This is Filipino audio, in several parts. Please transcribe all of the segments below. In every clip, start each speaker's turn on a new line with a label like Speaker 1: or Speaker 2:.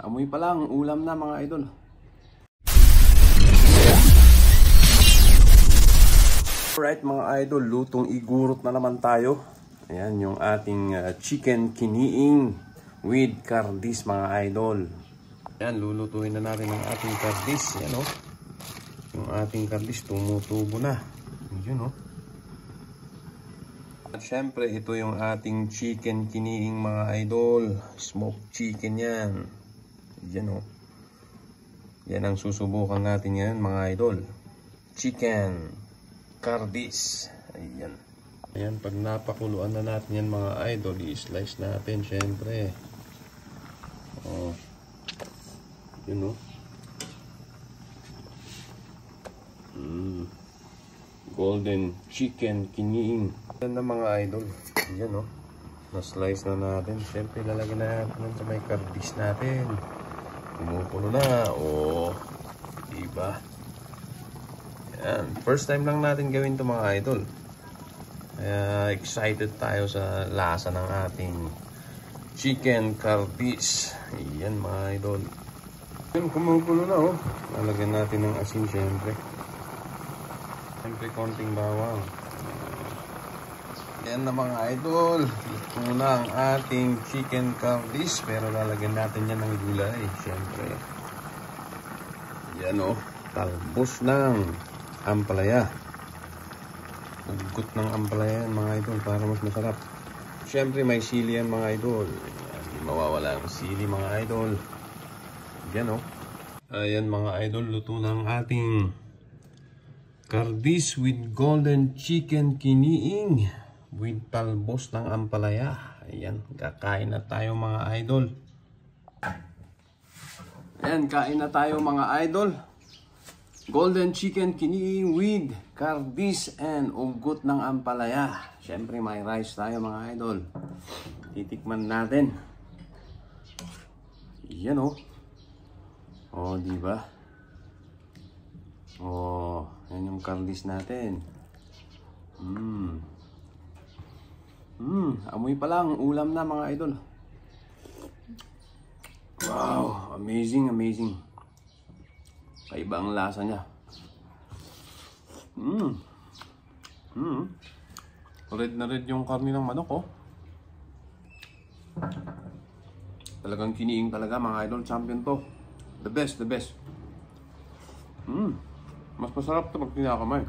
Speaker 1: Amoy pa lang, ulam na mga idol. Alright mga idol, lutong igurot na naman tayo. Ayan yung ating chicken kiniing with kardis mga idol. Ayan, lulutuin na natin ang ating kardis. Ayan o. Yung ating kardis tumutubo na. Yun o. At syempre, ito yung ating chicken kiniing mga idol. Smoked chicken yan. Yan o. Yan ang susubukan natin yan mga idol. Chicken kardis. Ayan. Ayan, pag napakuluan na natin yan mga idol, i-slice natin syempre. Oh. Yun o. Golden chicken kiniing. Yan na mga idol. Yan o. Na-slice na natin. Siyempre lalagyan na natin sa may kardis natin. Kumukulo na. O. Diba? Yan. First time lang natin gawin ito mga idol. Kaya excited tayo sa lasa ng ating chicken kardis. Yan mga idol. Yan, kumukulo na o. Lalagyan natin ng asin siyempre. Siyempre konting bawang. Yan na mga idol. Ito na ang ating chicken kardis. Pero lalagyan natin yan ng gulay. Siyempre. Yan o. Talbos ng ampalaya. Ugot ng ampalaya yan mga idol para mas masarap. Siyempre may sili yan mga idol. Hindi mawawala ang sili mga idol. Yan o. Ayan mga idol. Luto na ang ating kardis with golden chicken kiniing with talbos ng ampalaya. Ayan, kakain na tayo mga idol. Ayan, kain na tayo mga idol. Golden chicken kiniing with kardis and ugot ng ampalaya. Siyempre may rice tayo mga idol. Titikman natin. Yan o. O, diba? Oh, yan yung kardis natin. Amoy pa lang, ulam na mga idol. Wow, amazing, amazing. Kaiba ang lasa niya. Red na red yung karne ng manok, oh. Talagang kiniing talaga mga idol, champion to. The best, the best. Mas masarap ito pag tinakamay.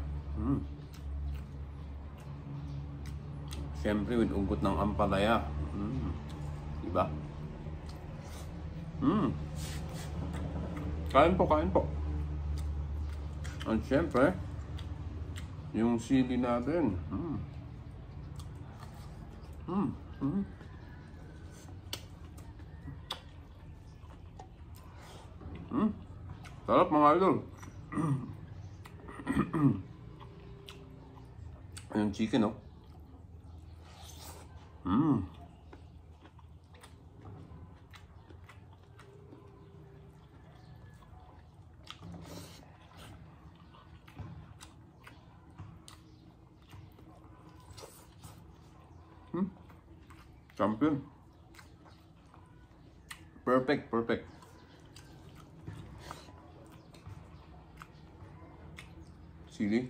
Speaker 1: Siyempre with ugot ng ampalaya. Diba? Kain po, kain po. At siyempre, yung sili natin. Sarap mga idol. Yung chicken, oh. Champion. Perfect, perfect. Sili.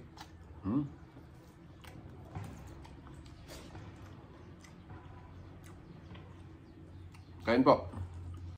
Speaker 1: Kain po.